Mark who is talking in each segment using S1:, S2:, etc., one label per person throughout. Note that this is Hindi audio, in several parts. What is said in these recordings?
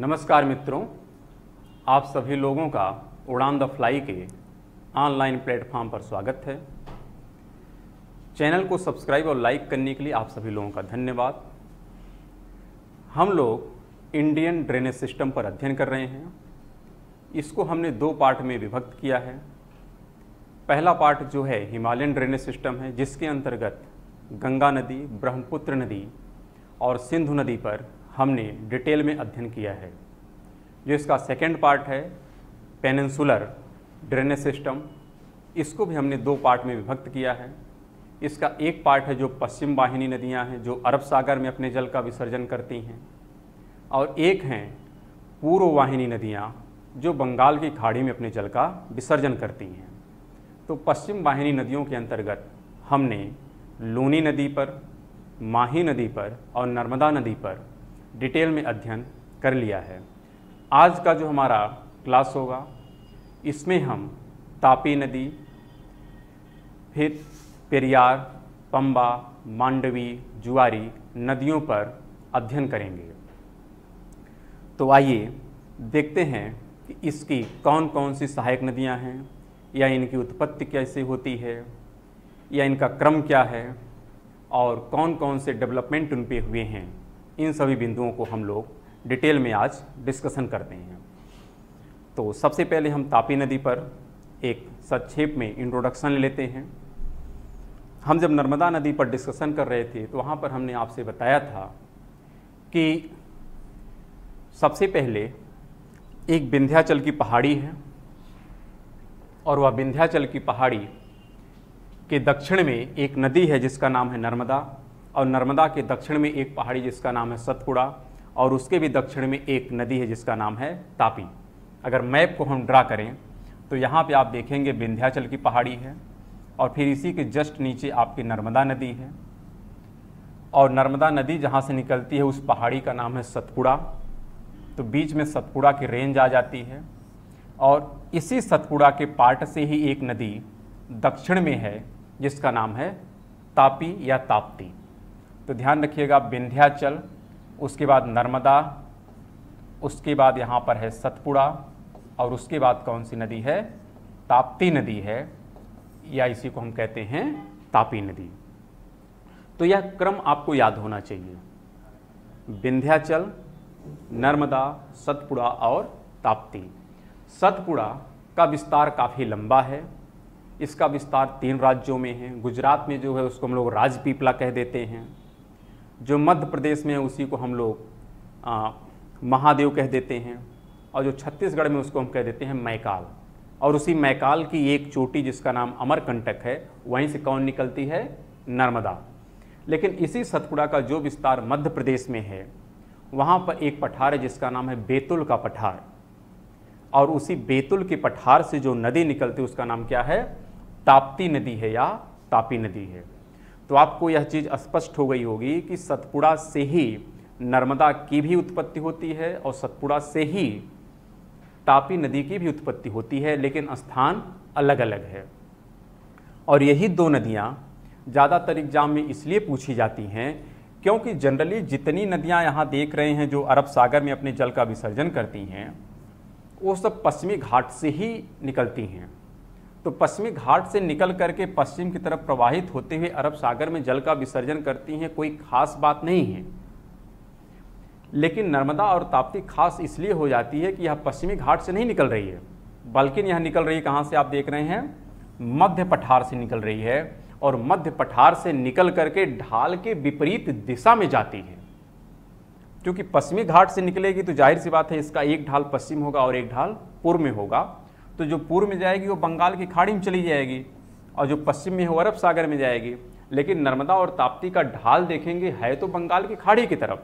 S1: नमस्कार मित्रों, आप सभी लोगों का उड़ान द फ्लाई के ऑनलाइन प्लेटफॉर्म पर स्वागत है। चैनल को सब्सक्राइब और लाइक करने के लिए आप सभी लोगों का धन्यवाद। हम लोग इंडियन ड्रेनेज सिस्टम पर अध्ययन कर रहे हैं। इसको हमने दो पार्ट में विभक्त किया है। पहला पार्ट जो है हिमालयन ड्रेनेज सिस्टम है, जिसके अंतर्गत गंगा नदी, ब्रह्मपुत्र नदी और सिंधु नदी पर हमने डिटेल में अध्ययन किया है। जो इसका सेकेंड पार्ट है पेनिनसुलर ड्रेनेज सिस्टम, इसको भी हमने दो पार्ट में विभक्त किया है। इसका एक पार्ट है जो पश्चिम वाहिनी नदियां हैं, जो अरब सागर में अपने जल का विसर्जन करती हैं, और एक हैं पूर्व वाहिनी नदियां जो बंगाल की खाड़ी में अपने जल का विसर्जन करती हैं। तो पश्चिम वाहिनी नदियों के अंतर्गत हमने लूनी नदी पर, माही नदी पर और नर्मदा नदी पर डिटेल में अध्ययन कर लिया है। आज का जो हमारा क्लास होगा, इसमें हम तापी नदी, फिर पेरियार, पंबा, मांडवी, जुआरी नदियों पर अध्ययन करेंगे। तो आइए देखते हैं कि इसकी कौन कौन सी सहायक नदियां हैं, या इनकी उत्पत्ति कैसे होती है, या इनका क्रम क्या है, और कौन कौन से डेवलपमेंट उन पे हुए हैं। इन सभी बिंदुओं को हम लोग डिटेल में आज डिस्कशन करते हैं। तो सबसे पहले हम तापी नदी पर एक संक्षेप में इंट्रोडक्शन लेते हैं। हम जब नर्मदा नदी पर डिस्कशन कर रहे थे तो वहाँ पर हमने आपसे बताया था कि सबसे पहले एक विंध्याचल की पहाड़ी है, और वह विंध्याचल की पहाड़ी के दक्षिण में एक नदी है जिसका नाम है नर्मदा, और नर्मदा के दक्षिण में एक पहाड़ी जिसका नाम है सतपुड़ा, और उसके भी दक्षिण में एक नदी है जिसका नाम है तापी। अगर मैप को हम ड्रा करें तो यहाँ पे आप देखेंगे विंध्याचल की पहाड़ी है, और फिर इसी के जस्ट नीचे आपकी नर्मदा नदी है, और नर्मदा नदी जहाँ से निकलती है उस पहाड़ी का नाम है सतपुड़ा। तो बीच में सतपुड़ा की रेंज आ जाती है, और इसी सतपुड़ा के पार्ट से ही एक नदी दक्षिण में है जिसका नाम है तापी या ताप्ती। तो ध्यान रखिएगा, विंध्याचल, उसके बाद नर्मदा, उसके बाद यहाँ पर है सतपुड़ा, और उसके बाद कौन सी नदी है? ताप्ती नदी है, या इसी को हम कहते हैं तापी नदी। तो यह क्रम आपको याद होना चाहिए, विंध्याचल, नर्मदा, सतपुड़ा और ताप्ती। सतपुड़ा का विस्तार काफ़ी लंबा है। इसका विस्तार 3 राज्यों में है। गुजरात में जो है उसको हम लोग राजपीपला कह देते हैं, जो मध्य प्रदेश में है उसी को हम लोग महादेव कह देते हैं, और जो छत्तीसगढ़ में उसको हम कह देते हैं मैकाल। और उसी मैकाल की एक चोटी जिसका नाम अमरकंटक है, वहीं से कौन निकलती है? नर्मदा। लेकिन इसी सतपुड़ा का जो विस्तार मध्य प्रदेश में है, वहाँ पर एक पठार है जिसका नाम है बैतुल का पठार, और उसी बैतुल के पठार से जो नदी निकलती है उसका नाम क्या है? ताप्ती नदी है या तापी नदी है। तो आपको यह चीज़ स्पष्ट हो गई होगी कि सतपुड़ा से ही नर्मदा की भी उत्पत्ति होती है, और सतपुड़ा से ही तापी नदी की भी उत्पत्ति होती है, लेकिन स्थान अलग अलग है। और यही दो नदियाँ ज़्यादातर एग्जाम में इसलिए पूछी जाती हैं क्योंकि जनरली जितनी नदियाँ यहाँ देख रहे हैं जो अरब सागर में अपने जल का विसर्जन करती हैं, वो सब पश्चिमी घाट से ही निकलती हैं। तो पश्चिमी घाट से निकल करके पश्चिम की तरफ प्रवाहित होते हुए अरब सागर में जल का विसर्जन करती हैं, कोई खास बात नहीं है। लेकिन नर्मदा और ताप्ती खास इसलिए हो जाती है कि यह पश्चिमी घाट से नहीं निकल रही है, बल्कि यह निकल रही है कहाँ से? आप देख रहे हैं, मध्य पठार से निकल रही है, और मध्य पठार से निकल करके ढाल के विपरीत दिशा में जाती है। क्योंकि पश्चिमी घाट से निकलेगी तो जाहिर सी बात है इसका एक ढाल पश्चिम होगा और एक ढाल पूर्व में होगा। तो जो पूर्व में जाएगी वो बंगाल की खाड़ी में चली जाएगी, और जो पश्चिम में हो अरब सागर में जाएगी। लेकिन नर्मदा और ताप्ती का ढाल देखेंगे है तो बंगाल की खाड़ी की तरफ,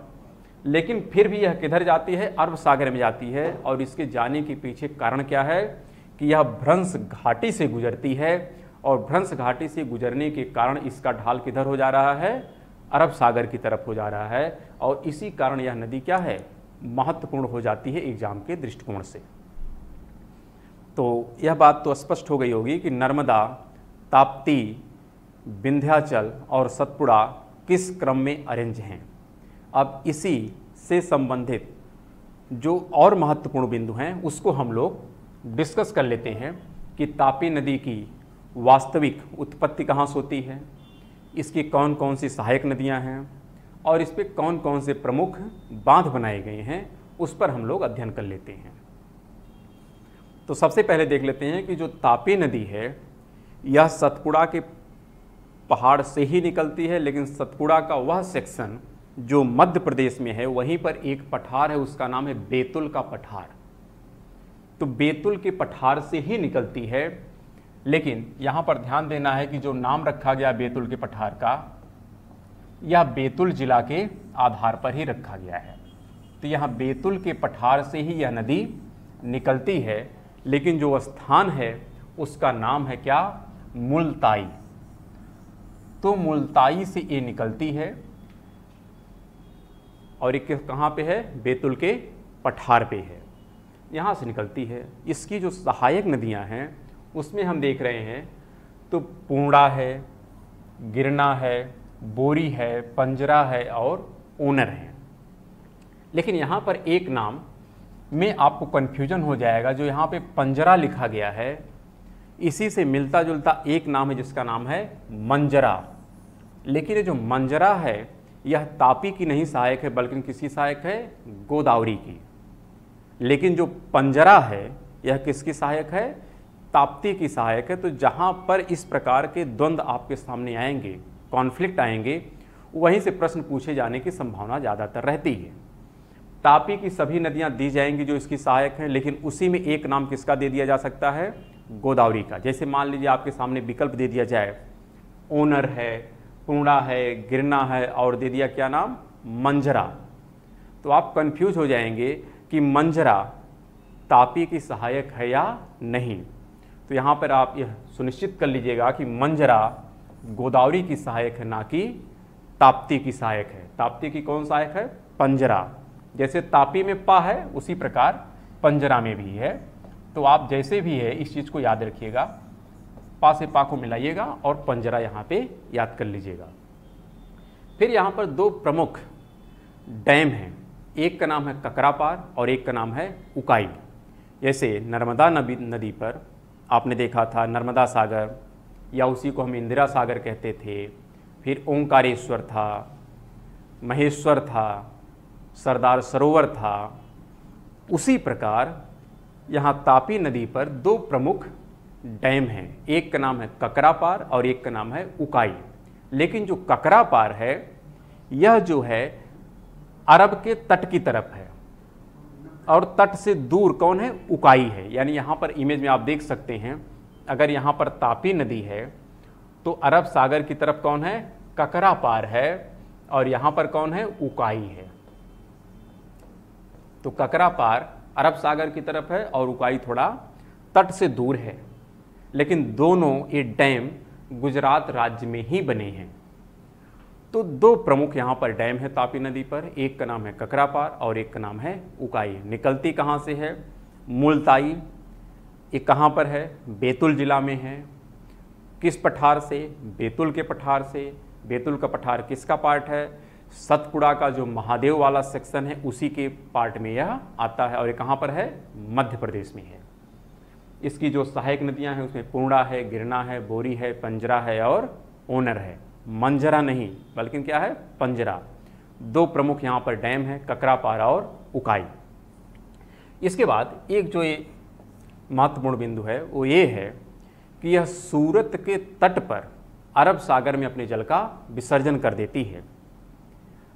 S1: लेकिन फिर भी यह किधर जाती है? अरब सागर में जाती है। और इसके जाने के पीछे कारण क्या है कि यह भ्रंश घाटी से गुजरती है, और भ्रंश घाटी से गुजरने के कारण इसका ढाल किधर हो जा रहा है? अरब सागर की तरफ हो जा रहा है। और इसी कारण यह नदी क्या है? महत्वपूर्ण हो जाती है एग्जाम के दृष्टिकोण से। तो यह बात तो स्पष्ट हो गई होगी कि नर्मदा, ताप्ती, विंध्याचल और सतपुड़ा किस क्रम में अरेंज हैं। अब इसी से संबंधित जो और महत्वपूर्ण बिंदु हैं उसको हम लोग डिस्कस कर लेते हैं कि तापी नदी की वास्तविक उत्पत्ति कहाँ से होती है, इसकी कौन कौन सी सहायक नदियाँ हैं और इस पर कौन कौन से प्रमुख बांध बनाए गए हैं, उस पर हम लोग अध्ययन कर लेते हैं। तो सबसे पहले देख लेते हैं कि जो तापी नदी है यह सतपुड़ा के पहाड़ से ही निकलती है, लेकिन सतपुड़ा का वह सेक्शन जो मध्य प्रदेश में है वहीं पर एक पठार है, उसका नाम है बैतुल का पठार। तो बैतुल के पठार से ही निकलती है, लेकिन यहाँ पर ध्यान देना है कि जो नाम रखा गया बैतुल के पठार का, यह बैतुल जिला के आधार पर ही रखा गया है। तो यहाँ बैतुल के पठार से ही यह नदी निकलती है, लेकिन जो स्थान है उसका नाम है क्या, मुलताई। तो मुलताई से ये निकलती है और ये कहाँ पे है, बैतुल के पठार पे है, यहाँ से निकलती है। इसकी जो सहायक नदियाँ हैं उसमें हम देख रहे हैं तो पूर्णा है, गिरना है, बोरी है, पंजरा है और ओनर है। लेकिन यहाँ पर एक नाम में आपको कन्फ्यूजन हो जाएगा, जो यहाँ पे पंजरा लिखा गया है इसी से मिलता जुलता एक नाम है जिसका नाम है मंजरा। लेकिन ये जो मंजरा है यह तापी की नहीं सहायक है, बल्कि किसकी सहायक है, गोदावरी की। लेकिन जो पंजरा है यह किसकी सहायक है, ताप्ती की सहायक है। तो जहाँ पर इस प्रकार के द्वंद्व आपके सामने आएंगे, कॉन्फ्लिक्ट आएंगे, वहीं से प्रश्न पूछे जाने की संभावना ज़्यादातर रहती है। तापी की सभी नदियाँ दी जाएंगी जो इसकी सहायक हैं, लेकिन उसी में एक नाम किसका दे दिया जा सकता है, गोदावरी का। जैसे मान लीजिए आपके सामने विकल्प दे दिया जाए, ओनर है, पूर्णा है, गिरना है और दे दिया क्या नाम, मंजरा, तो आप कंफ्यूज हो जाएंगे कि मंजरा तापी की सहायक है या नहीं। तो यहाँ पर आप यह सुनिश्चित कर लीजिएगा कि मंजरा गोदावरी की सहायक है, ना कि ताप्ती की सहायक है। ताप्ती की कौन सहायक है, पंजरा। जैसे तापी में पा है उसी प्रकार पंजरा में भी है। तो आप जैसे भी है इस चीज़ को याद रखिएगा, पा से पा को मिलाइएगा और पंजरा यहाँ पे याद कर लीजिएगा। फिर यहाँ पर दो प्रमुख डैम हैं, एक का नाम है ककरापार और एक का नाम है उकाई। जैसे नर्मदा नदी पर आपने देखा था नर्मदा सागर, या उसी को हम इंदिरा सागर कहते थे। फिर ओंकारेश्वर था, महेश्वर था, सरदार सरोवर था। उसी प्रकार यहाँ तापी नदी पर दो प्रमुख डैम हैं, एक का नाम है ककरापार और एक का नाम है उकाई। लेकिन जो ककरापार है यह जो है अरब के तट की तरफ है और तट से दूर कौन है, उकाई है। यानी यहाँ पर इमेज में आप देख सकते हैं, अगर यहाँ पर तापी नदी है तो अरब सागर की तरफ कौन है, ककरापार है, और यहाँ पर कौन है, उकाई है। तो ककरापार अरब सागर की तरफ है और उकाई थोड़ा तट से दूर है, लेकिन दोनों ये डैम गुजरात राज्य में ही बने हैं। तो दो प्रमुख यहाँ पर डैम है तापी नदी पर, एक का नाम है ककरापार और एक का नाम है उकाई। निकलती कहाँ से है, मुलताई। ये कहाँ पर है, बैतुल जिला में है। किस पठार से, बैतुल के पठार से। बैतुल का पठार किसका पार्ट है, सतपुड़ा का जो महादेव वाला सेक्शन है उसी के पार्ट में यह आता है, और ये कहाँ पर है, मध्य प्रदेश में है। इसकी जो सहायक नदियाँ हैं उसमें पूर्णा है, गिरना है, बोरी है, पंजरा है और ओनर है। मंजरा नहीं बल्कि क्या है, पंजरा। दो प्रमुख यहाँ पर डैम है, ककरापार और उकाई। इसके बाद एक जो ये महत्वपूर्ण बिंदु है वो ये है कि यह सूरत के तट पर अरब सागर में अपने जल का विसर्जन कर देती है,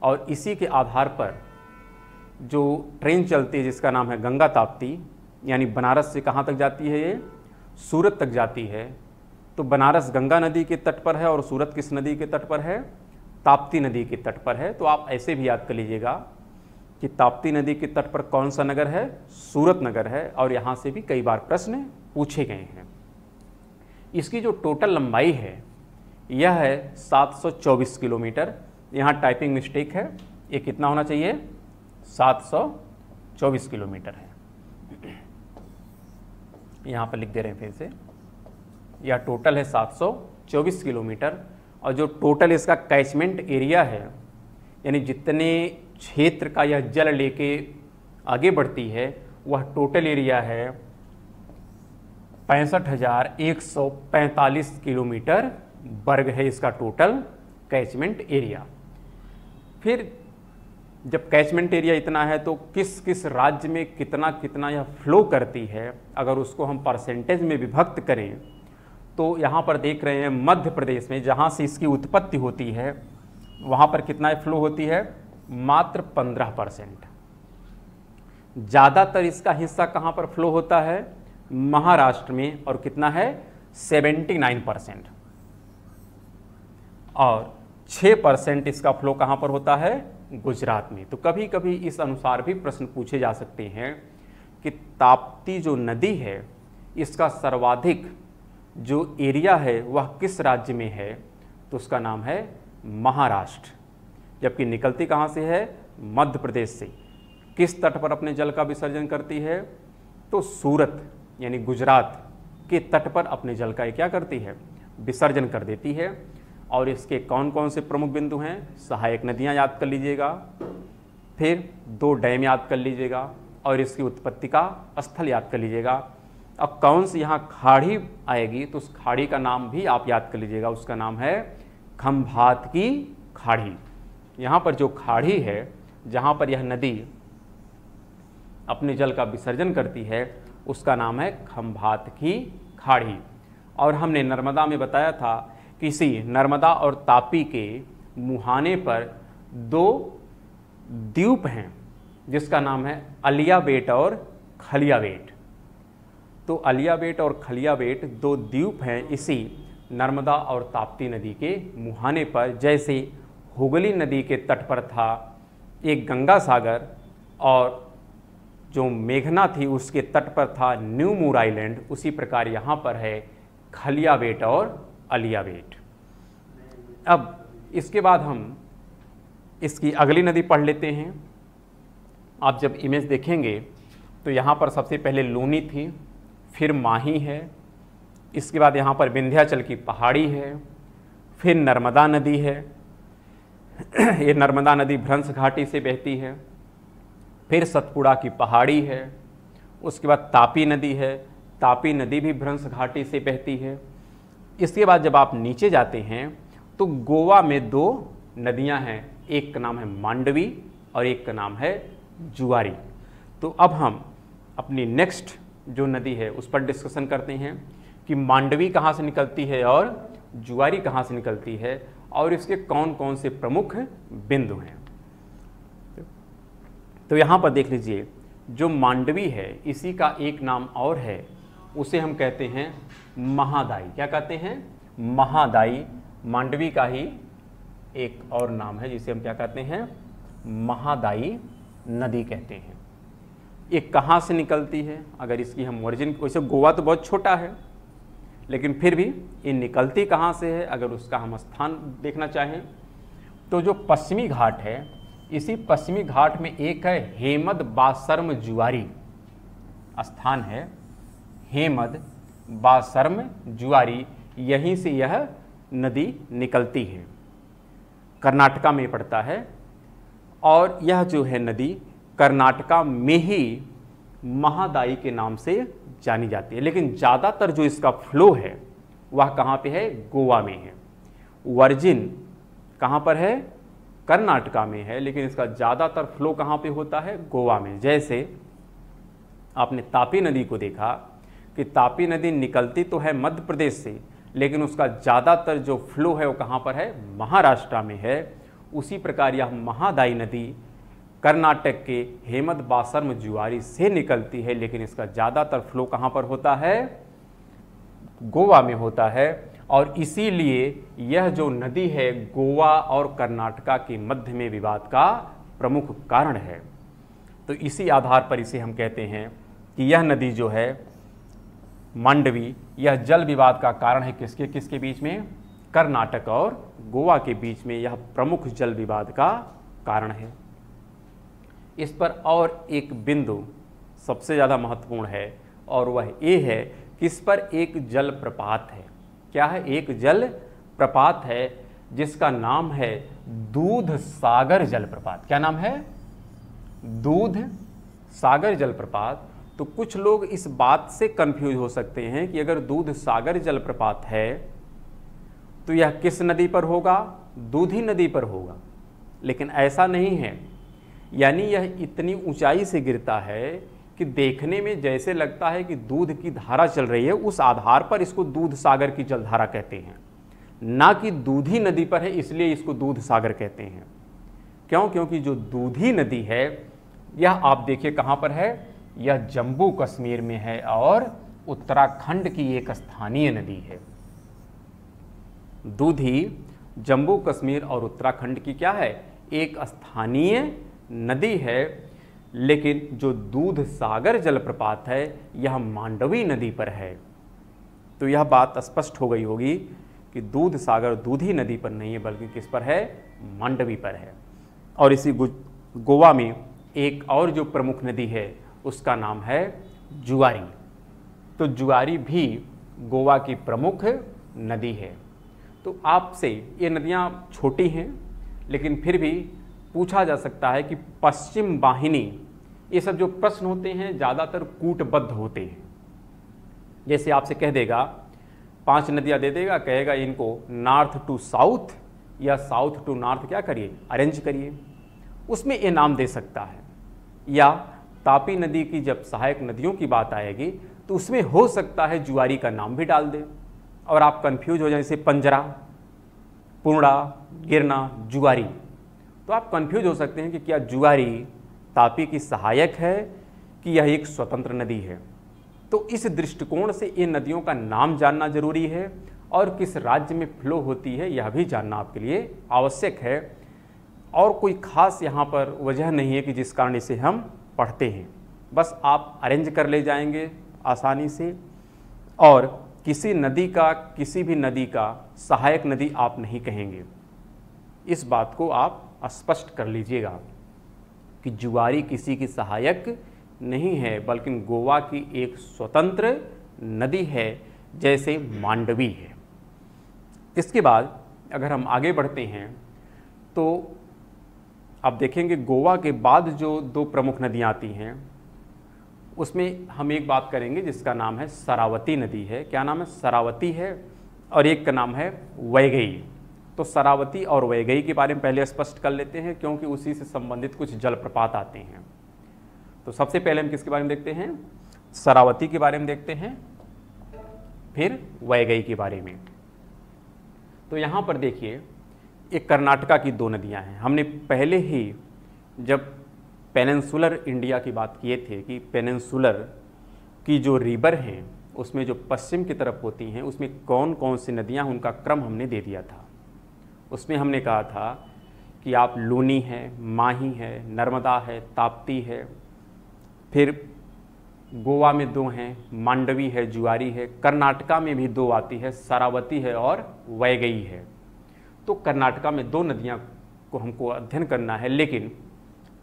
S1: और इसी के आधार पर जो ट्रेन चलती है जिसका नाम है गंगा ताप्ती, यानी बनारस से कहाँ तक जाती है, ये सूरत तक जाती है। तो बनारस गंगा नदी के तट पर है और सूरत किस नदी के तट पर है, ताप्ती नदी के तट पर है। तो आप ऐसे भी याद कर लीजिएगा कि ताप्ती नदी के तट पर कौन सा नगर है, सूरत नगर है, और यहाँ से भी कई बार प्रश्न पूछे गए हैं। इसकी जो टोटल लंबाई है यह है 724 किलोमीटर। यहाँ टाइपिंग मिस्टेक है, ये कितना होना चाहिए, 724 किलोमीटर है। यहाँ पर लिख दे रहे हैं फिर से, यह टोटल है 724 किलोमीटर। और जो टोटल इसका कैचमेंट एरिया है, यानी जितने क्षेत्र का यह जल लेके आगे बढ़ती है वह टोटल एरिया है 65,145 किलोमीटर वर्ग है इसका टोटल कैचमेंट एरिया। फिर जब कैचमेंट एरिया इतना है तो किस किस राज्य में कितना कितना यह फ्लो करती है, अगर उसको हम परसेंटेज में विभक्त करें तो यहाँ पर देख रहे हैं मध्य प्रदेश में जहाँ से इसकी उत्पत्ति होती है वहाँ पर कितना फ्लो होती है, मात्र 15%। ज़्यादातर इसका हिस्सा कहाँ पर फ्लो होता है, महाराष्ट्र में, और कितना है 79%। और 6% इसका फ्लो कहाँ पर होता है, गुजरात में। तो कभी कभी इस अनुसार भी प्रश्न पूछे जा सकते हैं कि ताप्ती जो नदी है इसका सर्वाधिक जो एरिया है वह किस राज्य में है, तो उसका नाम है महाराष्ट्र, जबकि निकलती कहाँ से है, मध्य प्रदेश से। किस तट पर अपने जल का विसर्जन करती है, तो सूरत यानी गुजरात के तट पर अपने जल का क्या करती है, विसर्जन कर देती है। और इसके कौन कौन से प्रमुख बिंदु हैं, सहायक नदियां याद कर लीजिएगा, फिर 2 डैम याद कर लीजिएगा, और इसकी उत्पत्ति का स्थल याद कर लीजिएगा। अब कौन सी यहाँ खाड़ी आएगी, तो उस खाड़ी का नाम भी आप याद कर लीजिएगा, उसका नाम है खंभात की खाड़ी। यहाँ पर जो खाड़ी है जहाँ पर यह नदी अपने जल का विसर्जन करती है उसका नाम है खंभात की खाड़ी। और हमने नर्मदा में बताया था कि इसी नर्मदा और तापी के मुहाने पर 2 द्वीप हैं जिसका नाम है अलिया बेट और खलिया बेट। तो अलिया बेट और खलिया बेट 2 द्वीप हैं इसी नर्मदा और ताप्ती नदी के मुहाने पर। जैसे हुगली नदी के तट पर था एक गंगा सागर, और जो मेघना थी उसके तट पर था न्यू मूर आइलैंड, उसी प्रकार यहाँ पर है खलिया बेट और अलिया बेट। अब इसके बाद हम इसकी अगली नदी पढ़ लेते हैं। आप जब इमेज देखेंगे तो यहाँ पर सबसे पहले लूनी थी, फिर माही है, इसके बाद यहाँ पर विंध्याचल की पहाड़ी है, फिर नर्मदा नदी है। ये नर्मदा नदी भ्रंश घाटी से बहती है। फिर सतपुड़ा की पहाड़ी है, उसके बाद तापी नदी है, तापी नदी भी भ्रंश घाटी से बहती है। इसके बाद जब आप नीचे जाते हैं तो गोवा में 2 नदियां हैं, एक का नाम है मांडवी और एक का नाम है जुआरी। तो अब हम अपनी नेक्स्ट जो नदी है उस पर डिस्कशन करते हैं कि मांडवी कहाँ से निकलती है और जुआरी कहाँ से निकलती है, और इसके कौन कौन से प्रमुख बिंदु हैं। तो यहाँ पर देख लीजिए, जो मांडवी है इसी का एक नाम और है, उसे हम कहते हैं महादाई। क्या कहते हैं, महादाई। मांडवी का ही एक और नाम है जिसे हम क्या कहते हैं, महादाई नदी कहते हैं। ये कहाँ से निकलती है, अगर इसकी हम ओरिजिन, वैसे गोवा तो बहुत छोटा है लेकिन फिर भी ये निकलती कहाँ से है, अगर उसका हम स्थान देखना चाहें तो जो पश्चिमी घाट है, इसी पश्चिमी घाट में एक है हेमद बासर्म जुआरी स्थान है, हेमद बासर्म जुआरी, यहीं से यह नदी निकलती है, कर्नाटका में पड़ता है। और यह जो है नदी कर्नाटका में ही महादाई के नाम से जानी जाती है, लेकिन ज़्यादातर जो इसका फ्लो है वह कहाँ पे है, गोवा में है। वर्जिन कहाँ पर है, कर्नाटका में है, लेकिन इसका ज़्यादातर फ्लो कहाँ पे होता है, गोवा में। जैसे आपने तापी नदी को देखा कि तापी नदी निकलती तो है मध्य प्रदेश से, लेकिन उसका ज़्यादातर जो फ्लो है वो कहाँ पर है, महाराष्ट्र में है। उसी प्रकार यह महादाई नदी कर्नाटक के हेमद बासर्म जुआरी से निकलती है, लेकिन इसका ज़्यादातर फ्लो कहाँ पर होता है, गोवा में होता है। और इसीलिए यह जो नदी है गोवा और कर्नाटका के मध्य में विवाद का प्रमुख कारण है। तो इसी आधार पर इसे हम कहते हैं कि यह नदी जो है मांडवी, यह जल विवाद का कारण है। किसके किसके बीच में, कर्नाटक और गोवा के बीच में यह प्रमुख जल विवाद का कारण है। इस पर और एक बिंदु सबसे ज़्यादा महत्वपूर्ण है, और वह ये है कि इस पर एक जल प्रपात है। क्या है, एक जल प्रपात है जिसका नाम है दूध सागर जलप्रपात। क्या नाम है, दूध सागर जलप्रपात, तो कुछ लोग इस बात से कंफ्यूज हो सकते हैं कि अगर दूध सागर जलप्रपात है तो यह किस नदी पर होगा? दूधी नदी पर होगा। लेकिन ऐसा नहीं है, यानी यह इतनी ऊंचाई से गिरता है कि देखने में जैसे लगता है कि दूध की धारा चल रही है, उस आधार पर इसको दूध सागर की जलधारा कहते हैं, ना कि दूधी नदी पर है इसलिए इसको दूध सागर कहते हैं। क्यों? क्योंकि जो दूधी नदी है यह आप देखिए कहाँ पर है, यह जम्मू कश्मीर में है और उत्तराखंड की एक स्थानीय नदी है। दूधी जम्मू कश्मीर और उत्तराखंड की क्या है? एक स्थानीय नदी है। लेकिन जो दूध सागर जलप्रपात है यह मांडवी नदी पर है। तो यह बात स्पष्ट हो गई होगी कि दूध सागर दूधी नदी पर नहीं है बल्कि किस पर है? मांडवी पर है। और इसी गोवा में एक और जो प्रमुख नदी है उसका नाम है जुआरी। तो जुआरी भी गोवा की प्रमुख नदी है। तो आपसे ये नदियाँ छोटी हैं लेकिन फिर भी पूछा जा सकता है कि पश्चिम वाहिनी, ये सब जो प्रश्न होते हैं ज़्यादातर कूटबद्ध होते हैं। जैसे आपसे कह देगा 5 नदियाँ दे देगा, कहेगा इनको नॉर्थ टू साउथ या साउथ टू नॉर्थ क्या करिए, अरेंज करिए, उसमें ये नाम दे सकता है। या तापी नदी की जब सहायक नदियों की बात आएगी तो उसमें हो सकता है जुआरी का नाम भी डाल दे और आप कंफ्यूज हो जाए, जैसे पंजरा, पूर्णा, गिरना, जुआरी। तो आप कंफ्यूज हो सकते हैं कि क्या जुआरी तापी की सहायक है कि यह एक स्वतंत्र नदी है। तो इस दृष्टिकोण से इन नदियों का नाम जानना जरूरी है और किस राज्य में फ्लो होती है यह भी जानना आपके लिए आवश्यक है। और कोई खास यहाँ पर वजह नहीं है कि जिस कारण इसे हम पढ़ते हैं, बस आप अरेंज कर ले जाएंगे आसानी से। और किसी नदी का, किसी भी नदी का सहायक नदी आप नहीं कहेंगे। इस बात को आप स्पष्ट कर लीजिएगा कि जुआरी किसी की सहायक नहीं है बल्कि गोवा की एक स्वतंत्र नदी है जैसे मांडवी है। इसके बाद अगर हम आगे बढ़ते हैं तो आप देखेंगे गोवा के बाद जो 2 प्रमुख नदियाँ आती हैं उसमें हम एक बात करेंगे जिसका नाम है शरावती नदी है। क्या नाम है? शरावती है। और एक का नाम है वैगई। तो शरावती और वैगई के बारे में पहले स्पष्ट कर लेते हैं क्योंकि उसी से संबंधित कुछ जलप्रपात आते हैं। तो सबसे पहले हम किसके बारे में देखते हैं? शरावती के बारे में देखते हैं, फिर वैगई के बारे में। तो यहाँ पर देखिए एक कर्नाटका की 2 नदियाँ हैं। हमने पहले ही जब पेनिनसुलर इंडिया की बात किए थे कि पेनिनसुलर की जो रिवर हैं उसमें जो पश्चिम की तरफ होती हैं उसमें कौन कौन सी नदियाँ, उनका क्रम हमने दे दिया था। उसमें हमने कहा था कि आप लूनी है, माही है, नर्मदा है, ताप्ती है, फिर गोवा में 2 हैं, मांडवी है, जुआरी है, कर्नाटका में भी 2 आती है, शरावती है और वैगई है। तो कर्नाटका में 2 नदियाँ को हमको अध्ययन करना है, लेकिन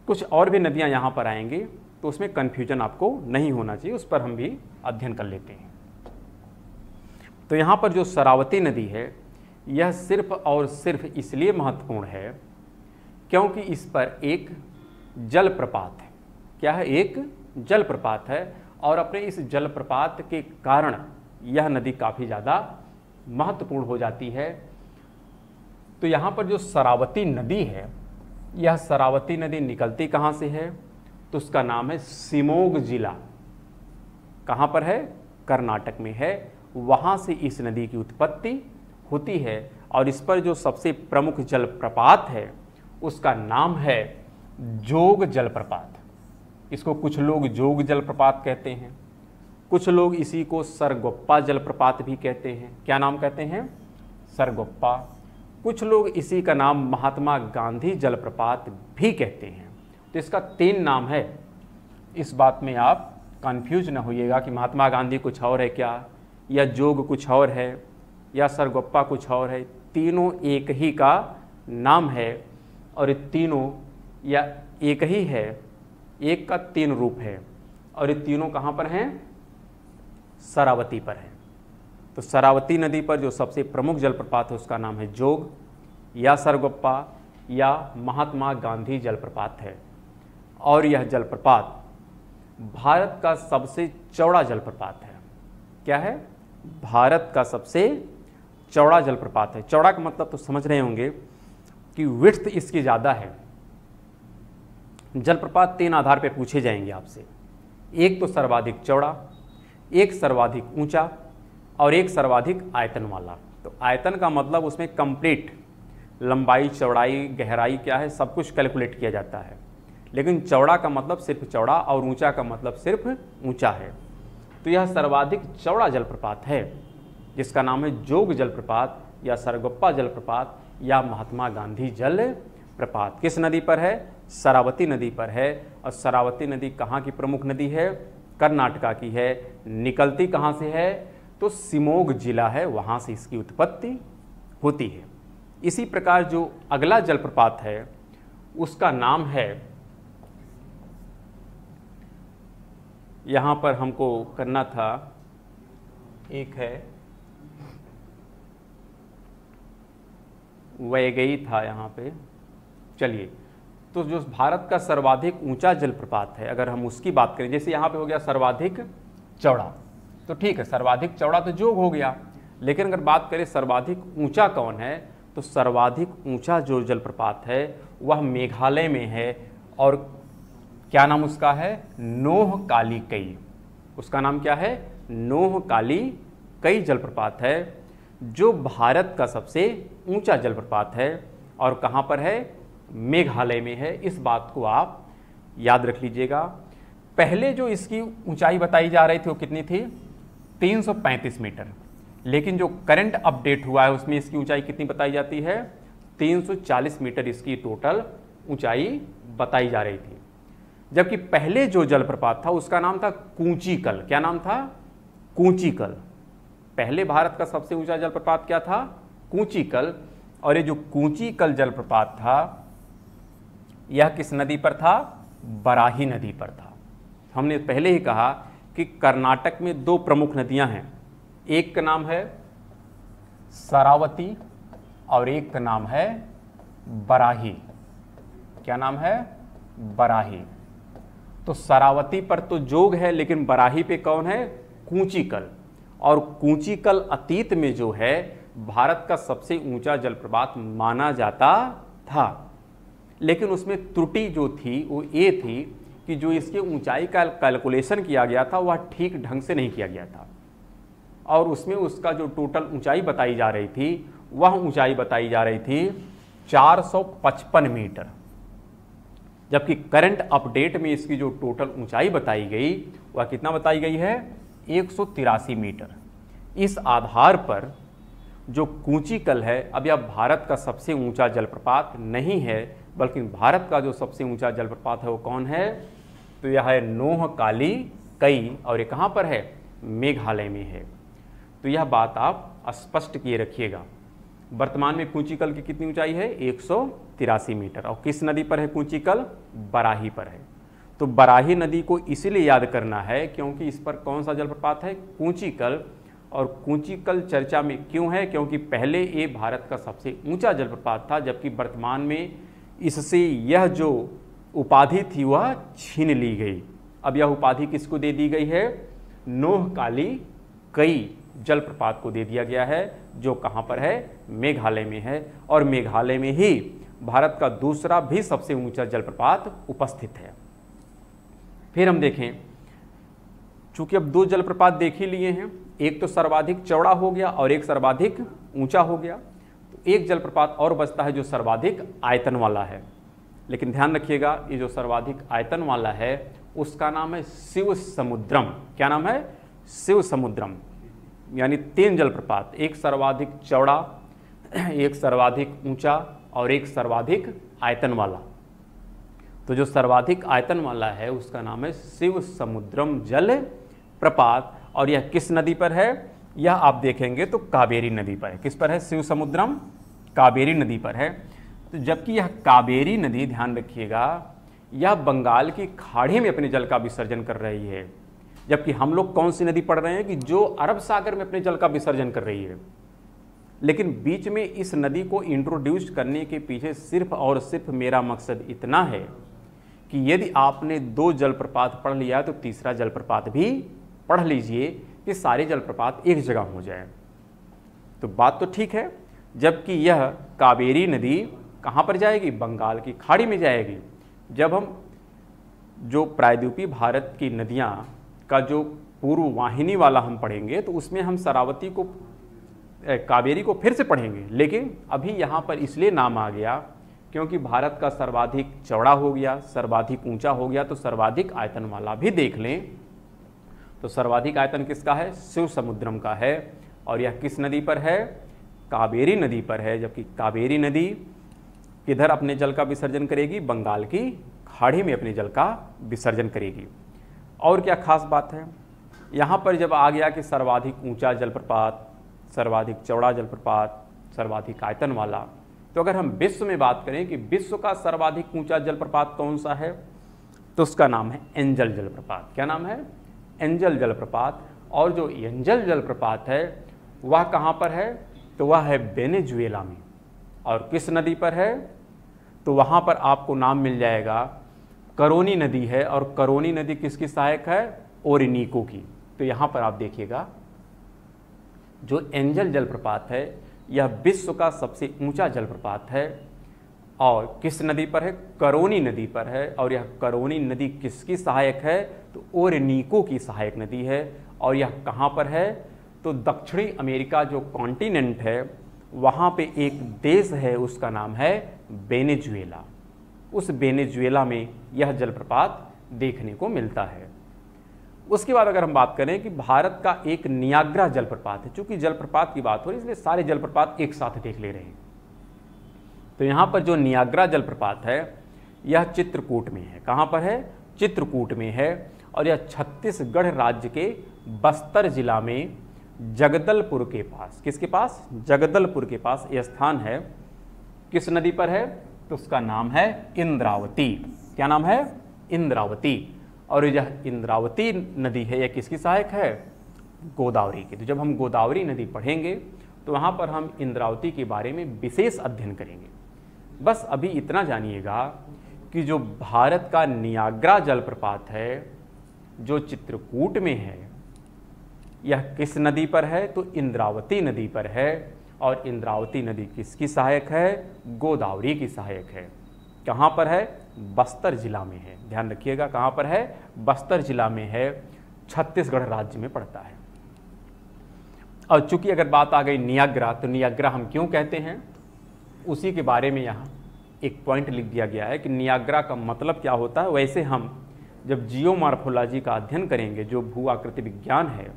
S1: कुछ और भी नदियाँ यहाँ पर आएंगी तो उसमें कन्फ्यूजन आपको नहीं होना चाहिए, उस पर हम भी अध्ययन कर लेते हैं। तो यहाँ पर जो शरावती नदी है यह सिर्फ और सिर्फ इसलिए महत्वपूर्ण है क्योंकि इस पर एक जलप्रपात है। क्या है? एक जलप्रपात है और अपने इस जलप्रपात के कारण यह नदी काफ़ी ज़्यादा महत्वपूर्ण हो जाती है। तो यहाँ पर जो शरावती नदी है, यह शरावती नदी निकलती कहाँ से है? तो उसका नाम है शिमोग जिला। कहाँ पर है? कर्नाटक में है। वहाँ से इस नदी की उत्पत्ति होती है और इस पर जो सबसे प्रमुख जलप्रपात है उसका नाम है जोग जलप्रपात। इसको कुछ लोग जोग जलप्रपात कहते हैं, कुछ लोग इसी को सरगोप्पा जलप्रपात भी कहते हैं। क्या नाम कहते हैं? सरगोप्पा। कुछ लोग इसी का नाम महात्मा गांधी जलप्रपात भी कहते हैं। तो इसका 3 नाम है। इस बात में आप कंफ्यूज न होइएगा कि महात्मा गांधी कुछ और है क्या, या जोग कुछ और है, या सरगोप्पा कुछ और है। तीनों एक ही का नाम है और ये तीनों या एक ही है, एक का 3 रूप है और ये तीनों कहाँ पर हैं? शरावती पर है। तो शरावती नदी पर जो सबसे प्रमुख जलप्रपात है उसका नाम है जोग या सरगोप्पा या महात्मा गांधी जलप्रपात है। और यह जलप्रपात भारत का सबसे चौड़ा जलप्रपात है। क्या है? भारत का सबसे चौड़ा जलप्रपात है। चौड़ा का मतलब तो समझ रहे होंगे कि विड्थ इसकी ज़्यादा है। जलप्रपात 3 आधार पे पूछे जाएंगे आपसे, एक तो सर्वाधिक चौड़ा, एक सर्वाधिक ऊंचा और एक सर्वाधिक आयतन वाला। तो आयतन का मतलब उसमें कंप्लीट लंबाई, चौड़ाई, गहराई क्या है, सब कुछ कैलकुलेट किया जाता है। लेकिन चौड़ा का मतलब सिर्फ चौड़ा और ऊंचा का मतलब सिर्फ ऊंचा है। तो यह सर्वाधिक चौड़ा जलप्रपात है, जिसका नाम है जोग जलप्रपात या सरगुप्पा जलप्रपात या महात्मा गांधी जलप्रपात। किस नदी पर है? शरावती नदी पर है। और शरावती नदी कहाँ की प्रमुख नदी है? कर्नाटका की है। निकलती कहाँ से है? तो शिमोग जिला है, वहाँ से इसकी उत्पत्ति होती है। इसी प्रकार जो अगला जलप्रपात है उसका नाम है, यहाँ पर हमको करना था, एक है वैगई था यहाँ पे। चलिए, तो जो भारत का सर्वाधिक ऊंचा जलप्रपात है, अगर हम उसकी बात करें, जैसे यहाँ पे हो गया सर्वाधिक चौड़ा, तो ठीक है, सर्वाधिक चौड़ा तो जोग हो गया। लेकिन अगर बात करें सर्वाधिक ऊंचा कौन है, तो सर्वाधिक ऊंचा जो जलप्रपात है वह मेघालय में है। और क्या नाम उसका है? नोह काली कई। उसका नाम क्या है? नोह काली कई जलप्रपात है, जो भारत का सबसे ऊंचा जलप्रपात है। और कहाँ पर है? मेघालय में है। इस बात को आप याद रख लीजिएगा। पहले जो इसकी ऊंचाई बताई जा रही थी वो कितनी थी? 335 मीटर। लेकिन जो करंट अपडेट हुआ है उसमें इसकी ऊंचाई कितनी बताई जाती है? 340 मीटर इसकी टोटल ऊंचाई बताई जा रही थी। जबकि पहले जो जलप्रपात था उसका नाम था कूंचीकल। क्या नाम था? कूंचीकल। पहले भारत का सबसे ऊंचा जलप्रपात क्या था? कूंचीकल। और ये जो कूंचीकल जलप्रपात था यह किस नदी पर था? बराही नदी पर था। हमने पहले ही कहा कि कर्नाटक में 2 प्रमुख नदियां हैं, एक का नाम है शरावती और एक का नाम है बराही। क्या नाम है? बराही। तो शरावती पर तो जोग है, लेकिन बराही पे कौन है? कूंचीकल। और कूंचीकल अतीत में जो है भारत का सबसे ऊंचा जलप्रपात माना जाता था। लेकिन उसमें त्रुटि जो थी वो ये थी कि जो इसके ऊंचाई का कैलकुलेशन किया गया था वह ठीक ढंग से नहीं किया गया था। और उसमें उसका जो टोटल ऊंचाई बताई जा रही थी वह ऊंचाई बताई जा रही थी 455 मीटर। जबकि करंट अपडेट में इसकी जो टोटल ऊंचाई बताई गई वह कितना बताई गई है? 183 मीटर। इस आधार पर जो कूंचीकल है, अब यह भारत का सबसे ऊंचा जलप्रपात नहीं है, बल्कि भारत का जो सबसे ऊंचा जलप्रपात है वो कौन है? तो यह है नोह काली कई। और ये कहाँ पर है? मेघालय में है। तो यह बात आप स्पष्ट किए रखिएगा। वर्तमान में कूंचीकल की कितनी ऊंचाई है? 183 मीटर। और किस नदी पर है कूंचीकल? बराही पर है। तो बराही नदी को इसीलिए याद करना है क्योंकि इस पर कौन सा जलप्रपात है? कूंचीकल। और कूंचीकल चर्चा में क्यों है? क्योंकि पहले ये भारत का सबसे ऊंचा जलप्रपात था, जबकि वर्तमान में इससे यह जो उपाधि थी वह छीन ली गई। अब यह उपाधि किसको दे दी गई है? नोह काली कई जलप्रपात को दे दिया गया है, जो कहाँ पर है? मेघालय में है। और मेघालय में ही भारत का दूसरा भी सबसे ऊंचा जलप्रपात उपस्थित है। फिर हम देखें, चूंकि अब 2 जलप्रपात देख ही लिए हैं, एक तो सर्वाधिक चौड़ा हो गया और एक सर्वाधिक ऊंचा हो गया, तो एक जलप्रपात और बचता है जो सर्वाधिक आयतन वाला है। लेकिन ध्यान रखिएगा, ये जो सर्वाधिक आयतन वाला है उसका नाम है शिव समुद्रम। क्या नाम है? शिव समुद्रम। यानी 3 जलप्रपात, एक सर्वाधिक चौड़ा, एक सर्वाधिक ऊंचा और एक सर्वाधिक आयतन वाला। तो जो सर्वाधिक आयतन वाला है उसका नाम है शिव समुद्रम जल प्रपात। और यह किस नदी पर है? यह आप देखेंगे तो कावेरी नदी पर है। किस पर है? शिव समुद्रम कावेरी नदी पर है। तो जबकि यह कावेरी नदी, ध्यान रखिएगा, यह बंगाल की खाड़ी में अपने जल का विसर्जन कर रही है, जबकि हम लोग कौन सी नदी पढ़ रहे हैं कि जो अरब सागर में अपने जल का विसर्जन कर रही है। लेकिन बीच में इस नदी को इंट्रोड्यूस करने के पीछे सिर्फ और सिर्फ मेरा मकसद इतना है कि यदि आपने 2 जलप्रपात पढ़ लिया तो तीसरा जलप्रपात भी पढ़ लीजिए कि सारे जलप्रपात एक जगह हो जाए। तो बात तो ठीक है, जबकि यह कावेरी नदी कहाँ पर जाएगी? बंगाल की खाड़ी में जाएगी। जब हम जो प्रायद्वीपीय भारत की नदियाँ का जो पूर्व वाहिनी वाला हम पढ़ेंगे तो उसमें हम शरावती को, कावेरी को फिर से पढ़ेंगे, लेकिन अभी यहाँ पर इसलिए नाम आ गया क्योंकि भारत का सर्वाधिक चौड़ा हो गया, सर्वाधिक ऊंचा हो गया, तो सर्वाधिक आयतन वाला भी देख लें। तो सर्वाधिक आयतन किसका है? शिव समुद्रम का है। और यह किस नदी पर है? कावेरी नदी पर है। जबकि कावेरी नदी किधर अपने जल का विसर्जन करेगी? बंगाल की खाड़ी में अपने जल का विसर्जन करेगी। और क्या खास बात है यहाँ पर? जब आ गया कि सर्वाधिक ऊंचा जलप्रपात, सर्वाधिक चौड़ा जलप्रपात, सर्वाधिक आयतन वाला, तो अगर हम विश्व में बात करें कि विश्व का सर्वाधिक ऊंचा जलप्रपात कौन सा है, तो उसका नाम है एंजल जलप्रपात। क्या नाम है? एंजल जलप्रपात। और जो एंजल जलप्रपात है वह कहाँ पर है? तो वह है वेनेजुएला में। और किस नदी पर है? तो वहाँ पर आपको नाम मिल जाएगा, करोनी नदी है। और करोनी नदी किसकी सहायक है? ओरिनीको की। तो यहाँ पर आप देखिएगा जो एंजल जलप्रपात है यह विश्व का सबसे ऊंचा जलप्रपात है। और किस नदी पर है? करोनी नदी पर है। और यह करोनी नदी किसकी सहायक है? तो ओरिनीको की सहायक नदी है। और यह कहाँ पर है? तो दक्षिणी अमेरिका जो कॉन्टिनेंट है वहाँ पे एक देश है, उसका नाम है वेनेजुएला। उस वेनेजुएला में यह जलप्रपात देखने को मिलता है। उसके बाद अगर हम बात करें कि भारत का एक नियाग्रा जलप्रपात है, चूंकि जलप्रपात की बात हो रही है इसलिए सारे जलप्रपात एक साथ देख ले रहे हैं। तो यहाँ पर जो नियाग्रा जलप्रपात है यह चित्रकूट में है। कहाँ पर है? चित्रकूट में है। और यह छत्तीसगढ़ राज्य के बस्तर जिला में जगदलपुर के पास, किसके पास? जगदलपुर के पास यह स्थान है। किस नदी पर है? तो उसका नाम है इंद्रावती। क्या नाम है? इंद्रावती। और यह इंद्रावती नदी है, यह किसकी सहायक है? गोदावरी की। तो जब हम गोदावरी नदी पढ़ेंगे तो वहाँ पर हम इंद्रावती के बारे में विशेष अध्ययन करेंगे। बस अभी इतना जानिएगा कि जो भारत का नियाग्रा जलप्रपात है जो चित्रकूट में है यह किस नदी पर है? तो इंद्रावती नदी पर है। और इंद्रावती नदी किसकी सहायक है? गोदावरी की सहायक है। कहाँ पर है? बस्तर जिला में है। ध्यान रखिएगा कहाँ पर है? बस्तर जिला में है, छत्तीसगढ़ राज्य में पड़ता है। और चूंकि अगर बात आ गई नियाग्रा, तो नियाग्रा हम क्यों कहते हैं उसी के बारे में यहाँ एक पॉइंट लिख दिया गया है कि नियाग्रा का मतलब क्या होता है। वैसे हम जब जियोमॉर्फोलॉजी का अध्ययन करेंगे, जो भू आकृति विज्ञान है,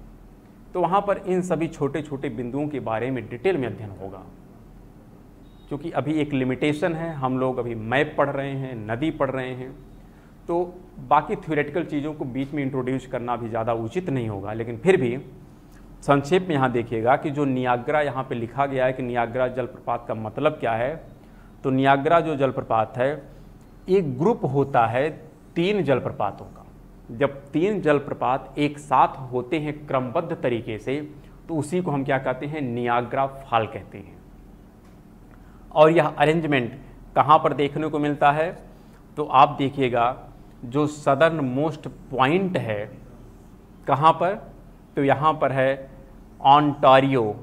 S1: तो वहाँ पर इन सभी छोटे छोटे बिंदुओं के बारे में डिटेल में अध्ययन होगा। क्योंकि अभी एक लिमिटेशन है, हम लोग अभी मैप पढ़ रहे हैं, नदी पढ़ रहे हैं, तो बाकी थ्योरेटिकल चीज़ों को बीच में इंट्रोड्यूस करना भी ज़्यादा उचित नहीं होगा। लेकिन फिर भी संक्षेप में यहाँ देखिएगा कि जो नियाग्रा यहाँ पे लिखा गया है कि नियाग्रा जलप्रपात का मतलब क्या है। तो नियाग्रा जो जलप्रपात है एक ग्रुप होता है 3 जलप्रपातों का। जब 3 जलप्रपात एक साथ होते हैं क्रमबद्ध तरीके से तो उसी को हम क्या कहते हैं? नियाग्रा फॉल कहते हैं। और यह अरेंजमेंट कहाँ पर देखने को मिलता है? तो आप देखिएगा जो सदर्न मोस्ट पॉइंट है कहाँ पर? तो यहाँ पर है ऑन्टारियो।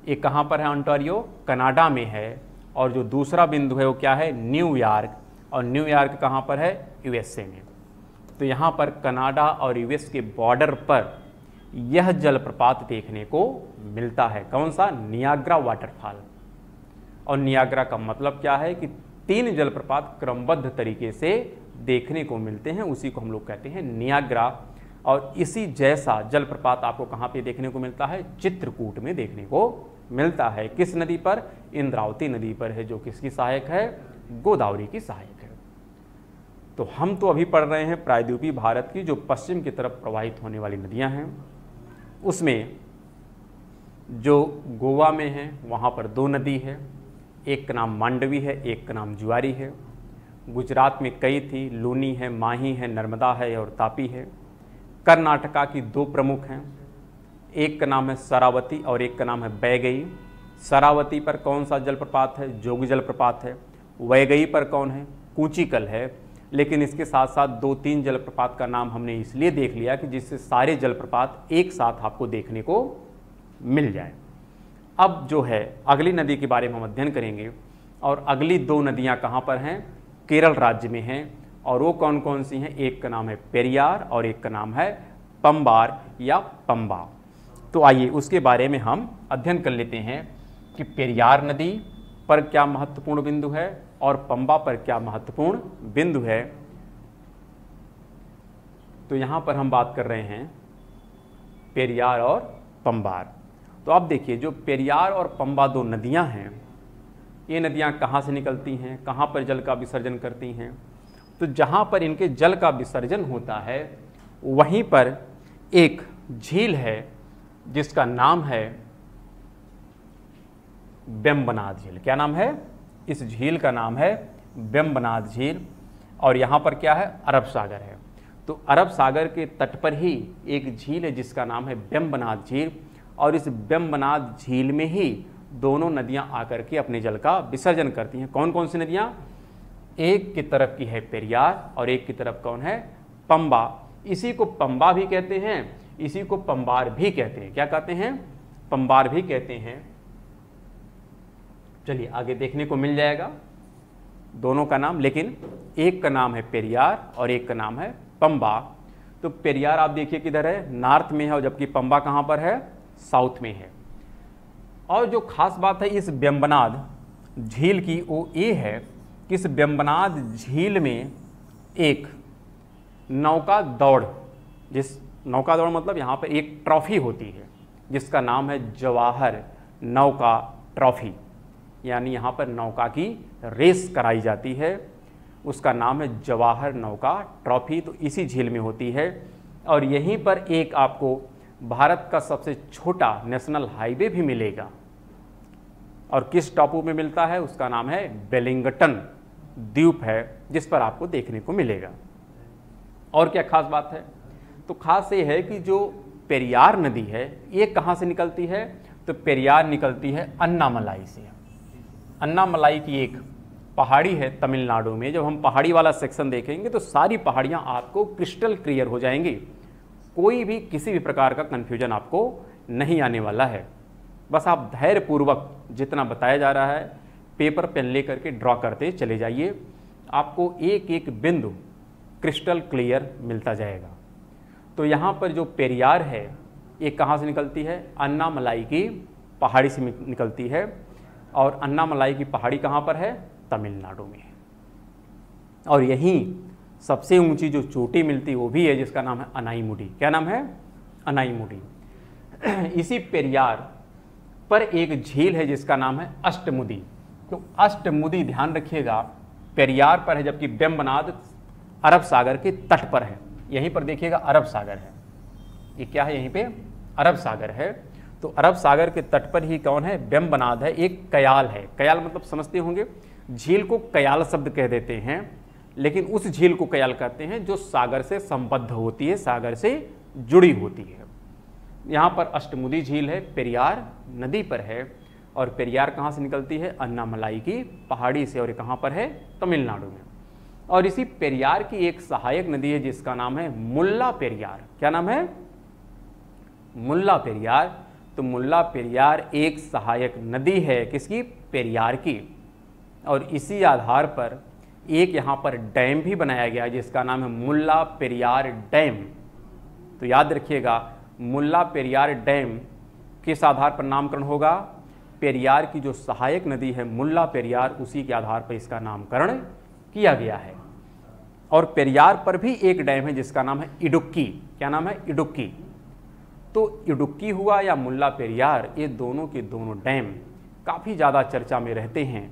S1: ये कहाँ पर है? ऑन्टारियो कनाडा में है। और जो दूसरा बिंदु है वो क्या है? न्यूयॉर्क। और न्यूयॉर्क कहाँ पर है? यूएसए में। तो यहाँ पर कनाडा और यूएस के बॉर्डर पर यह जलप्रपात देखने को मिलता है। कौन सा? Niagara waterfall. और नियाग्रा का मतलब क्या है कि 3 जलप्रपात क्रमबद्ध तरीके से देखने को मिलते हैं, उसी को हम लोग कहते हैं नियाग्रा। और इसी जैसा जलप्रपात आपको कहाँ पे देखने को मिलता है? चित्रकूट में देखने को मिलता है। किस नदी पर? इंद्रावती नदी पर है, जो किसकी सहायक है? गोदावरी की सहायक है। तो हम तो अभी पढ़ रहे हैं प्रायद्वीपीय भारत की जो पश्चिम की तरफ प्रवाहित होने वाली नदियां हैं, उसमें जो गोवा में है वहाँ पर 2 नदी है, एक का नाम मांडवी है, एक का नाम जुआरी है। गुजरात में कई थी, लूनी है, माही है, नर्मदा है और तापी है। कर्नाटका की 2 प्रमुख हैं, एक का नाम है शरावती और एक का नाम है वैगई। शरावती पर कौन सा जलप्रपात है? जोगी जलप्रपात है। वैगई पर कौन है? कूचिकल है। लेकिन इसके साथ साथ 2-3 जलप्रपात का नाम हमने इसलिए देख लिया कि जिससे सारे जलप्रपात एक साथ आपको देखने को मिल जाए। अब जो है अगली नदी के बारे में हम अध्ययन करेंगे, और अगली 2 नदियां कहाँ पर हैं? केरल राज्य में हैं, और वो कौन कौन सी हैं? एक का नाम है पेरियार और एक का नाम है पंबार या पंबा। तो आइए उसके बारे में हम अध्ययन कर लेते हैं कि पेरियार नदी पर क्या महत्वपूर्ण बिंदु है और पंबा पर क्या महत्वपूर्ण बिंदु है। तो यहाँ पर हम बात कर रहे हैं पेरियार और पंबार। तो अब देखिए, जो पेरियार और पंबा 2 नदियाँ हैं, ये नदियाँ कहाँ से निकलती हैं, कहाँ पर जल का विसर्जन करती हैं? तो जहाँ पर इनके जल का विसर्जन होता है वहीं पर एक झील है जिसका नाम है वेम्बनाद झील। क्या नाम है? इस झील का नाम है वेम्बनाद झील, और यहाँ पर क्या है? अरब सागर है। तो अरब सागर के तट पर ही एक झील है जिसका नाम है वेम्बनाद झील, और इस वेम्बनाद झील में ही दोनों नदियाँ आकर के अपने जल का विसर्जन करती हैं। कौन कौन सी नदियाँ? एक की तरफ की है पेरियार और एक की तरफ कौन है? पंबा। इसी को पंबा भी कहते हैं, इसी को पंबार भी कहते हैं। क्या कहते हैं? पंबार भी कहते हैं। चलिए आगे देखने को मिल जाएगा दोनों का नाम, लेकिन एक का नाम है पेरियार और एक का नाम है पंबा। तो पेरियार आप देखिए किधर है? नॉर्थ में है, और जबकि पंबा कहाँ पर है? साउथ में है। और जो खास बात है इस वेम्बनाद झील की वो ये है कि इस वेम्बनाद झील में एक नौका दौड़, जिस नौका दौड़ मतलब यहाँ पर एक ट्रॉफी होती है जिसका नाम है जवाहर नौका ट्रॉफी, यानी यहाँ पर नौका की रेस कराई जाती है, उसका नाम है जवाहर नौका ट्रॉफी। तो इसी झील में होती है, और यहीं पर एक आपको भारत का सबसे छोटा नेशनल हाईवे भी मिलेगा, और किस टापू में मिलता है? उसका नाम है वेलिंगटन द्वीप है, जिस पर आपको देखने को मिलेगा। और क्या खास बात है? तो खास ये है कि जो पेरियार नदी है ये कहाँ से निकलती है? तो पेरियार निकलती है अन्नामलाई से। अन्नामलाई की एक पहाड़ी है तमिलनाडु में। जब हम पहाड़ी वाला सेक्शन देखेंगे तो सारी पहाड़ियाँ आपको क्रिस्टल क्लियर हो जाएंगी, कोई भी किसी भी प्रकार का कन्फ्यूजन आपको नहीं आने वाला है। बस आप धैर्यपूर्वक जितना बताया जा रहा है पेपर पेन लेकर के ड्रॉ करते चले जाइए, आपको एक एक बिंदु क्रिस्टल क्लियर मिलता जाएगा। तो यहाँ पर जो पेरियार है ये कहाँ से निकलती है? अन्नामलाई की पहाड़ी से निकलती है, और अन्नामलाई की पहाड़ी कहाँ पर है? तमिलनाडु में है। और यहीं सबसे ऊंची जो चोटी मिलती वो भी है जिसका नाम है अनाईमुडी। क्या नाम है? अनाईमुडी। इसी पेरियार पर एक झील है जिसका नाम है अष्टमुदी। तो अष्टमुदी ध्यान रखिएगा पेरियार पर है, जबकि वेम्बनाद अरब सागर के तट पर है। यहीं पर देखिएगा अरब सागर है, ये क्या है? यहीं पे अरब सागर है। तो अरब सागर के तट पर ही कौन है? वेम्बनाद है। एक कयाल है, कयाल मतलब समझते होंगे, झील को कयाल शब्द कह देते हैं, लेकिन उस झील को कयाल कहते हैं जो सागर से संबद्ध होती है, सागर से जुड़ी होती है। यहाँ पर अष्टमुदी झील है, पेरियार नदी पर है, और पेरियार कहाँ से निकलती है? अन्नामलाई की पहाड़ी से, और ये कहाँ पर है? तमिलनाडु में। और इसी पेरियार की एक सहायक नदी है जिसका नाम है मुल्ला पेरियार। क्या नाम है? मुल्ला पेरियार। तो मुल्ला पेरियार एक सहायक नदी है किसकी? पेरियार की। और इसी आधार पर एक यहाँ पर डैम भी बनाया गया है जिसका नाम है मुल्ला पेरियार डैम। तो याद रखिएगा मुल्ला पेरियार डैम किस आधार पर नामकरण होगा? पेरियार की जो सहायक नदी है मुल्ला पेरियार, उसी के आधार पर इसका नामकरण किया गया है। और पेरियार पर भी एक डैम है जिसका नाम है इडुक्की। क्या नाम है? इडुक्की। तो इडुक्की हुआ या मुल्ला पेरियार, ये दोनों के दोनों डैम काफ़ी ज़्यादा चर्चा में रहते हैं।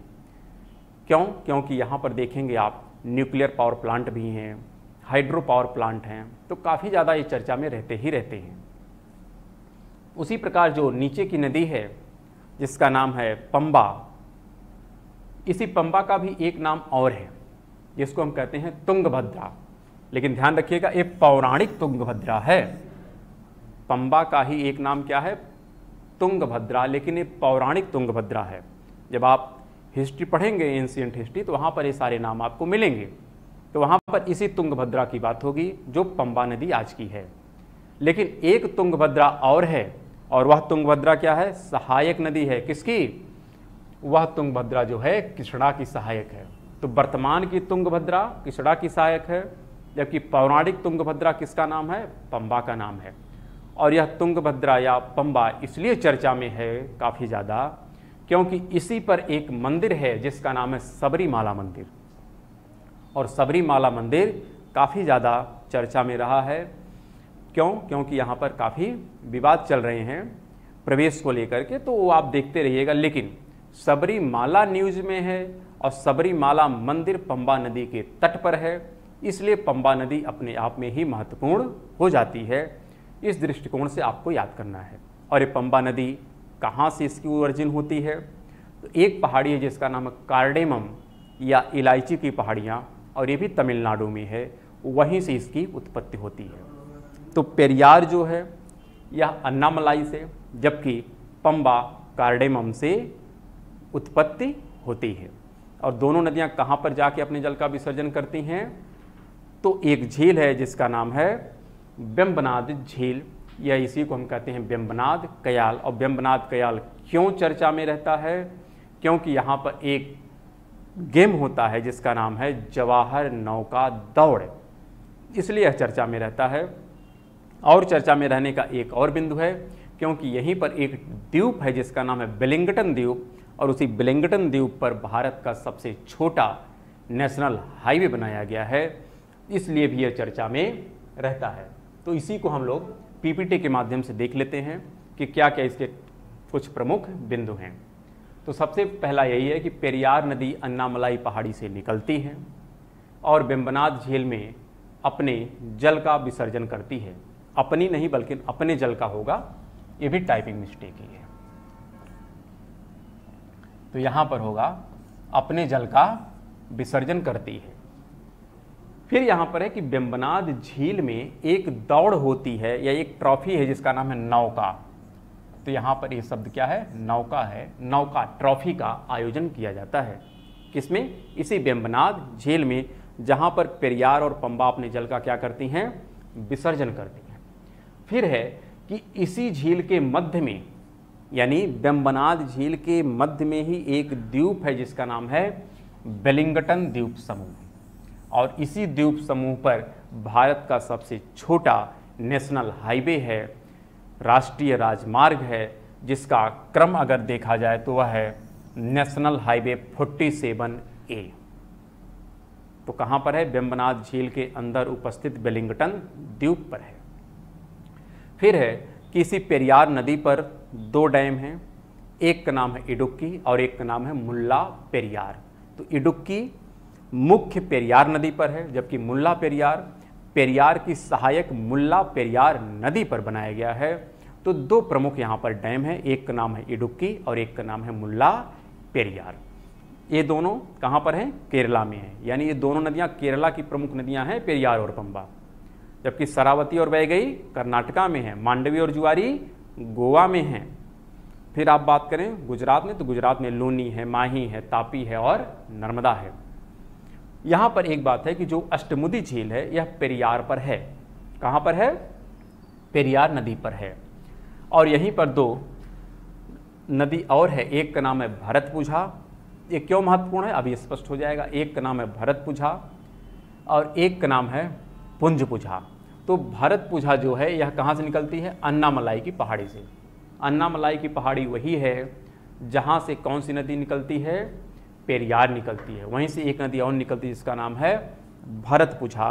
S1: क्यों? क्योंकि यहाँ पर देखेंगे आप न्यूक्लियर पावर प्लांट भी हैं, हाइड्रो पावर प्लांट हैं, तो काफ़ी ज़्यादा ये चर्चा में रहते ही रहते हैं। उसी प्रकार जो नीचे की नदी है जिसका नाम है पंबा, इसी पंबा का भी एक नाम और है जिसको हम कहते हैं तुंगभद्रा। लेकिन ध्यान रखिएगा ये पौराणिक तुंगभद्रा है। पंबा का ही एक नाम क्या है? तुंगभद्रा, लेकिन ये पौराणिक तुंगभद्रा है। जब आप हिस्ट्री पढ़ेंगे, एंशिएंट हिस्ट्री, तो वहाँ पर ये सारे नाम आपको मिलेंगे। तो वहाँ पर इसी तुंगभद्रा की बात होगी जो पंबा नदी आज की है। लेकिन एक तुंगभद्रा और है, और वह तुंगभद्रा क्या है? सहायक नदी है। किसकी? वह तुंगभद्रा जो है कृष्णा की सहायक है। तो वर्तमान की तुंगभद्रा कृष्णा की सहायक है, जबकि पौराणिक तुंगभद्रा किसका नाम है? पंबा का नाम है। और यह तुंगभद्रा या पंबा इसलिए चर्चा में है काफ़ी ज़्यादा क्योंकि इसी पर एक मंदिर है जिसका नाम है सबरीमाला मंदिर। और सबरीमाला मंदिर काफ़ी ज़्यादा चर्चा में रहा है। क्यों? क्योंकि यहाँ पर काफ़ी विवाद चल रहे हैं प्रवेश को लेकर के, तो वो आप देखते रहिएगा। लेकिन सबरीमाला न्यूज़ में है और सबरीमाला मंदिर पंबा नदी के तट पर है, इसलिए पंबा नदी अपने आप में ही महत्वपूर्ण हो जाती है। इस दृष्टिकोण से आपको याद करना है। और ये पंबा नदी कहाँ से इसकी ओरिजिन होती है? तो एक पहाड़ी है जिसका नाम है कार्डेमम या इलायची की पहाड़ियाँ, और ये भी तमिलनाडु में है, वहीं से इसकी उत्पत्ति होती है। तो पेरियार जो है यह अन्नामलाई से, जबकि पंबा कार्डेमम से उत्पत्ति होती है। और दोनों नदियाँ कहाँ पर जाके अपने जल का विसर्जन करती हैं? तो एक झील है जिसका नाम है वेम्बनाद झील, या इसी को हम कहते हैं वेम्बनाद कयाल। और वेम्बनाद कयाल क्यों चर्चा में रहता है? क्योंकि यहाँ पर एक गेम होता है जिसका नाम है जवाहर नौका दौड़, इसलिए यह चर्चा में रहता है। और चर्चा में रहने का एक और बिंदु है क्योंकि यहीं पर एक द्वीप है जिसका नाम है वेलिंगटन द्वीप, और उसी वेलिंगटन द्वीप पर भारत का सबसे छोटा नेशनल हाईवे बनाया गया है, इसलिए भी यह चर्चा में रहता है। तो इसी को हम लोग पीपीटी के माध्यम से देख लेते हैं कि क्या क्या इसके कुछ प्रमुख बिंदु हैं। तो सबसे पहला यही है कि पेरियार नदी अन्नामलाई पहाड़ी से निकलती है और वेम्बनाद झील में अपने जल का विसर्जन करती है। अपनी नहीं बल्कि अपने जल का होगा, ये भी टाइपिंग मिस्टेक ही है। तो यहाँ पर होगा अपने जल का विसर्जन करती है। फिर यहाँ पर है कि वेम्बनाद झील में एक दौड़ होती है या एक ट्रॉफी है जिसका नाम है नौका। तो यहाँ पर ये शब्द क्या है? नौका है। नौका ट्रॉफी का आयोजन किया जाता है किसमें? इसी वेम्बनाद झील में, जहाँ पर पेरियार और पंबा अपने जल का क्या करती हैं? विसर्जन करती हैं। फिर है कि इसी झील के मध्य में, यानी वेम्बनाद झील के मध्य में ही एक द्वीप है जिसका नाम है वेलिंगटन द्वीप समूह, और इसी द्वीप समूह पर भारत का सबसे छोटा नेशनल हाईवे है, राष्ट्रीय राजमार्ग है, जिसका क्रम अगर देखा जाए तो वह है नेशनल हाईवे 47A। तो कहाँ पर है? वेम्बनाद झील के अंदर उपस्थित वेलिंगटन द्वीप पर है। फिर है कि इसी पेरियार नदी पर दो डैम हैं, एक का नाम है इडुक्की और एक का नाम है मुल्ला पेरियार। तो इडुक्की मुख्य पेरियार नदी पर है, जबकि मुल्ला पेरियार पेरियार की सहायक मुल्ला पेरियार नदी पर बनाया गया है। तो दो प्रमुख यहाँ पर डैम है, एक का नाम है इडुक्की और एक का नाम है मुल्ला पेरियार। ये दोनों कहाँ पर हैं? केरला में हैं, यानी ये दोनों नदियाँ केरला की प्रमुख नदियाँ हैं, पेरियार और पंबा। जबकि शरावती और वैगई कर्नाटका में है, मांडवी और जुआरी गोवा में हैं। फिर आप बात करें गुजरात में, तो गुजरात में लूनी है, माही है, तापी है और नर्मदा है। यहाँ पर एक बात है कि जो अष्टमुदी झील है यह पेरियार पर है। कहाँ पर है? पेरियार नदी पर है। और यहीं पर दो नदी और है, एक का नाम है भरतपुझा। ये क्यों महत्वपूर्ण है अभी स्पष्ट हो जाएगा। एक का नाम है भरतपुझा और एक का नाम है पुंजपुझा। तो भरतपुझा जो है यह कहाँ से निकलती है? अन्नामलाई की पहाड़ी से। अन्नामलाई की पहाड़ी वही है जहाँ से कौन सी नदी निकलती है? पेरियार निकलती है। वहीं से एक नदी और निकलती है जिसका नाम है भरतपुझा।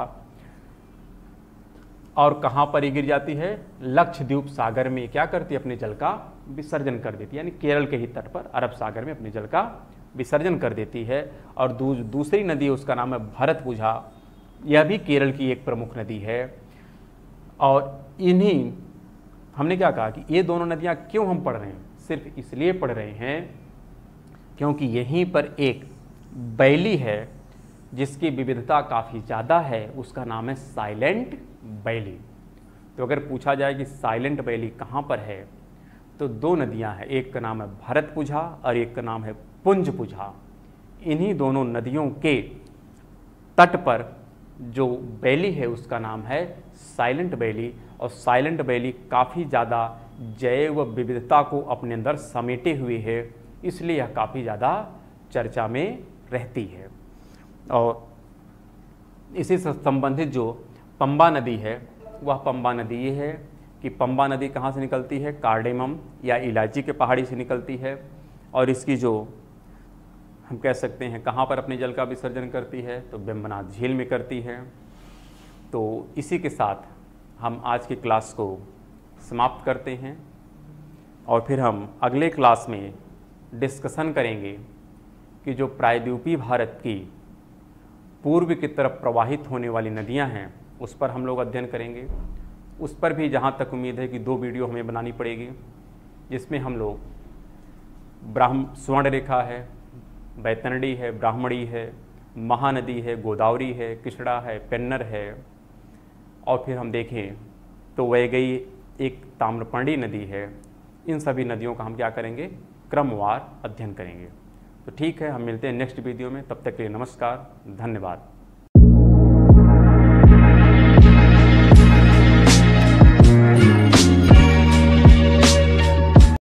S1: और कहाँ पर ये गिर जाती है? लक्षद्वीप सागर में क्या करती है? अपने जल का विसर्जन कर देती है, यानी केरल के ही तट पर अरब सागर में अपने जल का विसर्जन कर देती है। और दूसरी नदी उसका नाम है भरतपुझा, यह भी केरल की एक प्रमुख नदी है। और इन्हीं हमने क्या कहा कि ये दोनों नदियाँ क्यों हम पढ़ रहे हैं? सिर्फ इसलिए पढ़ रहे हैं क्योंकि यहीं पर एक बैली है जिसकी विविधता काफ़ी ज़्यादा है, उसका नाम है साइलेंट वैली। तो अगर पूछा जाए कि साइलेंट वैली कहाँ पर है, तो दो नदियाँ हैं, एक का नाम है भरतपुझा और एक का नाम है पुंजपुझा। इन्हीं दोनों नदियों के तट पर जो वैली है उसका नाम है साइलेंट वैली, और साइलेंट वैली काफ़ी ज़्यादा जैव विविधता को अपने अंदर समेटे हुए है, इसलिए यह काफ़ी ज़्यादा चर्चा में रहती है। और इसी से संबंधित जो पंबा नदी है, वह पंबा नदी ये है कि पंबा नदी कहाँ से निकलती है, कार्डेमम या इलायची के पहाड़ी से निकलती है, और इसकी जो हम कह सकते हैं कहाँ पर अपने जल का विसर्जन करती है, तो वेम्बनाथ झील में करती है। तो इसी के साथ हम आज की क्लास को समाप्त करते हैं, और फिर हम अगले क्लास में डिस्कशन करेंगे कि जो प्रायद्वीपीय भारत की पूर्व की तरफ प्रवाहित होने वाली नदियां हैं उस पर हम लोग अध्ययन करेंगे। उस पर भी जहां तक उम्मीद है कि 2 वीडियो हमें बनानी पड़ेगी, जिसमें हम लोग स्वर्ण रेखा है, बैतरणी है, ब्राह्मणी है, महानदी है, गोदावरी है, कृष्णा है, पेन्नर है, और फिर हम देखें तो वैगई एक ताम्रपर्णी नदी है। इन सभी नदियों का हम क्या करेंगे, क्रमवार अध्ययन करेंगे। तो ठीक है, हम मिलते हैं नेक्स्ट वीडियो में। तब तक के लिए नमस्कार, धन्यवाद।